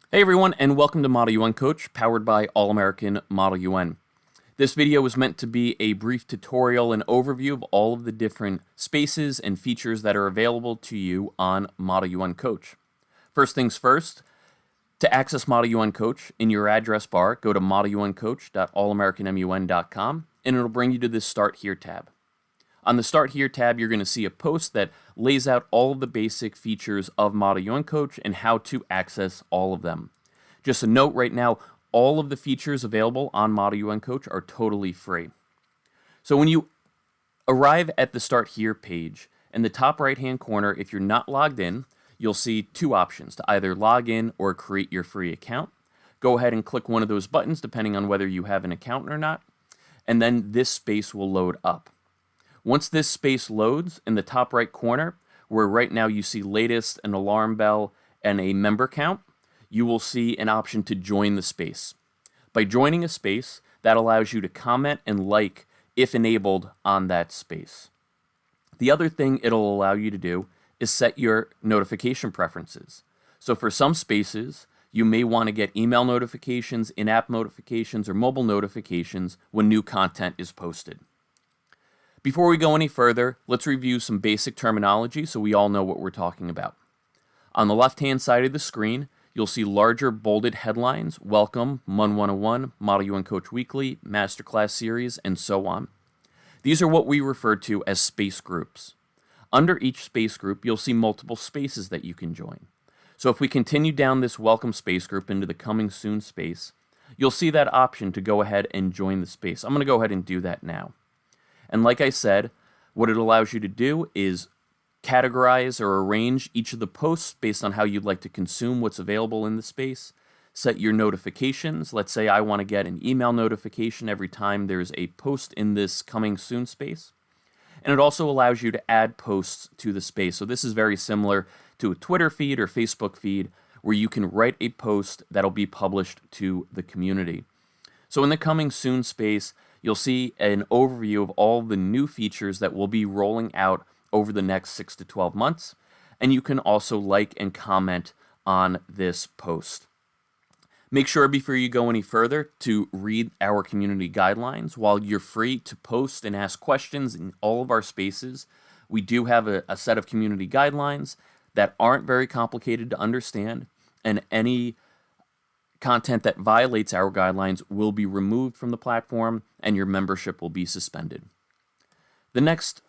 Hey everyone, and welcome to Model UN Coach, powered by All American Model UN. This video was meant to be a brief tutorial and overview of all of the different spaces and features that are available to you on Model UN Coach. First things first, to access Model UN Coach, in your address bar, go to modeluncoach.allamericanmun.com, and it'll bring you to this Start Here tab. On the Start Here tab, you're going to see a post that lays out all of the basic features of Model UN Coach and how to access all of them. Just a note right now, all of the features available on Model UN Coach are totally free. So when you arrive at the Start Here page, in the top right-hand corner, if you're not logged in, you'll see two options to either log in or create your free account. Go ahead and click one of those buttons depending on whether you have an account or not, and then this space will load up. Once this space loads, in the top right corner, where right now you see latest, an alarm bell, and a member count, you will see an option to join the space. By joining a space, that allows you to comment and like, if enabled, on that space. The other thing it'll allow you to do is set your notification preferences. So for some spaces, you may want to get email notifications, in-app notifications, or mobile notifications when new content is posted. Before we go any further, let's review some basic terminology so we all know what we're talking about. On the left-hand side of the screen, you'll see larger bolded headlines: Welcome, MUN 101, Model UN Coach Weekly, Masterclass Series, and so on. These are what we refer to as space groups. Under each space group, you'll see multiple spaces that you can join. So if we continue down this Welcome space group into the Coming Soon space, you'll see that option to go ahead and join the space. I'm going to go ahead and do that now. And like I said, what it allows you to do is categorize or arrange each of the posts based on how you'd like to consume what's available in the space. Set your notifications. Let's say I want to get an email notification every time there's a post in this Coming Soon space. And it also allows you to add posts to the space. So this is very similar to a Twitter feed or Facebook feed where you can write a post that'll be published to the community. So in the Coming Soon space, you'll see an overview of all the new features that will be rolling out over the next 6 to 12 months. And you can also like and comment on this post. Make sure before you go any further to read our community guidelines. While you're free to post and ask questions in all of our spaces, we do have a set of community guidelines that aren't very complicated to understand, and any content that violates our guidelines will be removed from the platform and your membership will be suspended. The next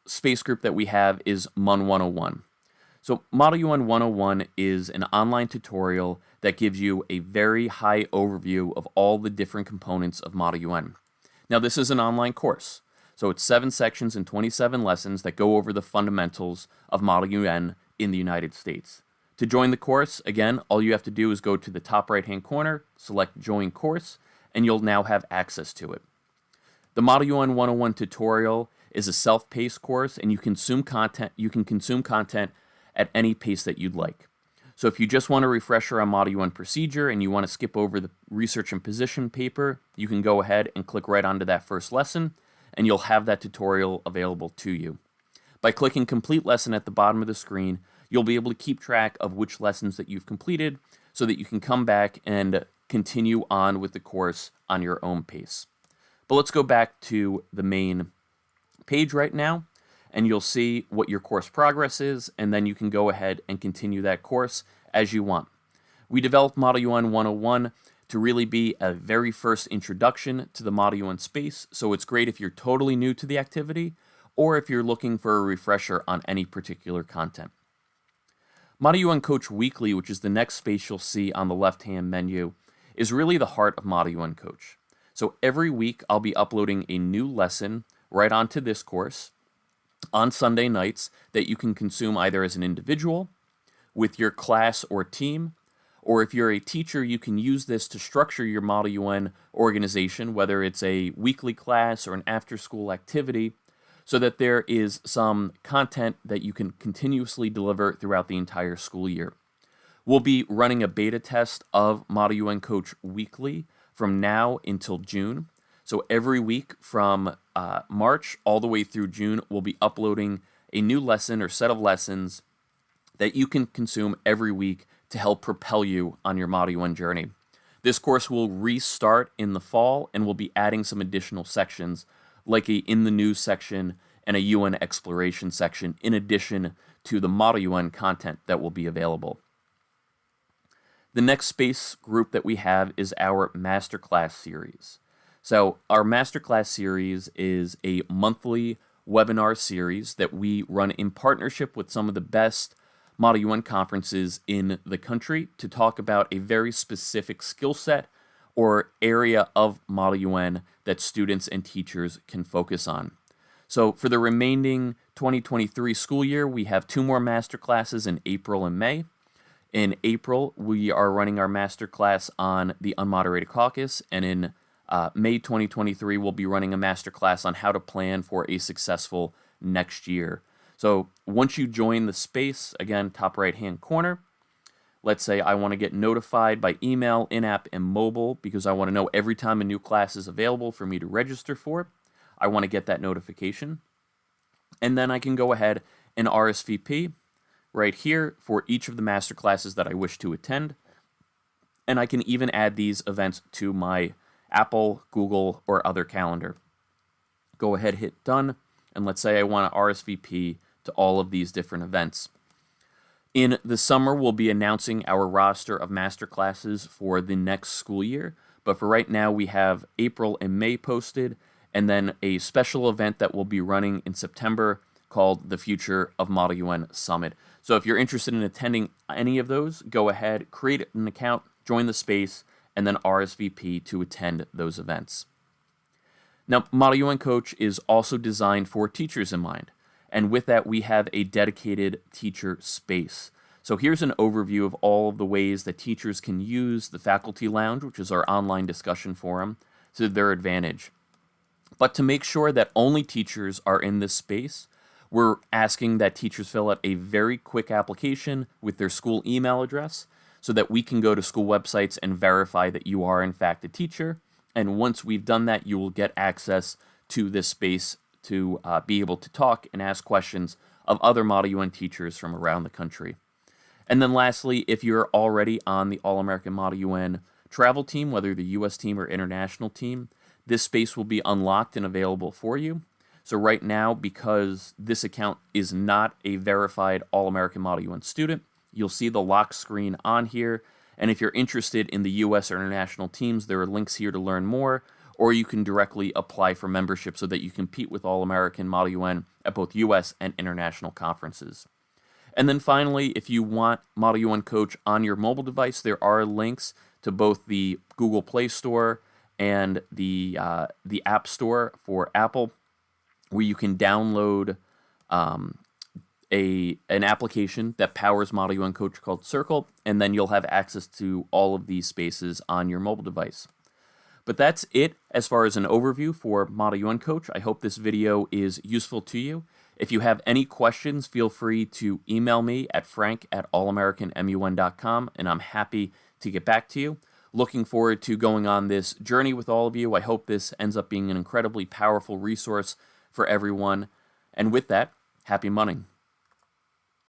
space group that we have is MUN 101. So Model UN 101 is an online tutorial that gives you a very high overview of all the different components of Model UN. Now this is an online course, so it's 7 sections and 27 lessons that go over the fundamentals of Model UN in the United States. To join the course, again, all you have to do is go to the top right-hand corner, select Join Course, and you'll now have access to it. The Model UN 101 tutorial is a self-paced course, and you can consume content at any pace that you'd like. So if you just want a refresher on Model UN procedure and you want to skip over the research and position paper, you can go ahead and click right onto that first lesson, and you'll have that tutorial available to you. By clicking Complete Lesson at the bottom of the screen, you'll be able to keep track of which lessons that you've completed so that you can come back and continue on with the course on your own pace. But let's go back to the main page right now, and you'll see what your course progress is, and then you can go ahead and continue that course as you want. We developed Model UN 101 to really be a very first introduction to the Model UN space, so it's great if you're totally new to the activity or if you're looking for a refresher on any particular content. Model UN Coach Weekly, which is the next space you'll see on the left-hand menu, is really the heart of Model UN Coach. So every week I'll be uploading a new lesson right onto this course on Sunday nights that you can consume either as an individual, with your class or team, or if you're a teacher, you can use this to structure your Model UN organization, whether it's a weekly class or an after-school activity, so that there is some content that you can continuously deliver throughout the entire school year. We'll be running a beta test of Model UN Coach Weekly from now until June. So every week from March all the way through June, we'll be uploading a new lesson or set of lessons that you can consume every week to help propel you on your Model UN journey. This course will restart in the fall, and we'll be adding some additional sections like a In the News section and a UN Exploration section in addition to the Model UN content that will be available. The next space group that we have is our Masterclass series. So our Masterclass series is a monthly webinar series that we run in partnership with some of the best Model UN conferences in the country to talk about a very specific skill set or area of Model UN that students and teachers can focus on. So for the remaining 2023 school year, we have 2 more masterclasses in April and May. In April, we are running our masterclass on the unmoderated caucus, and in May 2023, we'll be running a masterclass on how to plan for a successful next year. So once you join the space, again, top right-hand corner, let's say I want to get notified by email, in-app, and mobile because I want to know every time a new class is available for me to register for. I want to get that notification. And then I can go ahead and RSVP right here for each of the master classes that I wish to attend. And I can even add these events to my Apple, Google, or other calendar. Go ahead, hit done, and let's say I want to RSVP to all of these different events. In the summer, we'll be announcing our roster of master classes for the next school year, but for right now, we have April and May posted, and then a special event that we'll be running in September called the Future of Model UN Summit. So if you're interested in attending any of those, go ahead, create an account, join the space, and then RSVP to attend those events. Now, Model UN Coach is also designed for teachers in mind, and with that, we have a dedicated teacher space. So here's an overview of all of the ways that teachers can use the Faculty Lounge, which is our online discussion forum, to their advantage. But to make sure that only teachers are in this space, we're asking that teachers fill out a very quick application with their school email address so that we can go to school websites and verify that you are in fact a teacher. And once we've done that, you will get access to this space to be able to talk and ask questions of other Model UN teachers from around the country. And then lastly, if you're already on the All-American Model UN travel team, whether the US team or international team, this space will be unlocked and available for you. So right now, because this account is not a verified All-American Model UN student, you'll see the lock screen on here. And if you're interested in the US or international teams, there are links here to learn more, or you can directly apply for membership so that you compete with All-American Model UN at both US and international conferences. And then finally, if you want Model UN Coach on your mobile device, there are links to both the Google Play Store and the App Store for Apple, where you can download an application that powers Model UN Coach called Circle, and then you'll have access to all of these spaces on your mobile device. But that's it as far as an overview for Model UN Coach. I hope this video is useful to you. If you have any questions, feel free to email me at frank@allamericanmun.com, and I'm happy to get back to you. Looking forward to going on this journey with all of you. I hope this ends up being an incredibly powerful resource for everyone. And with that, happy munning.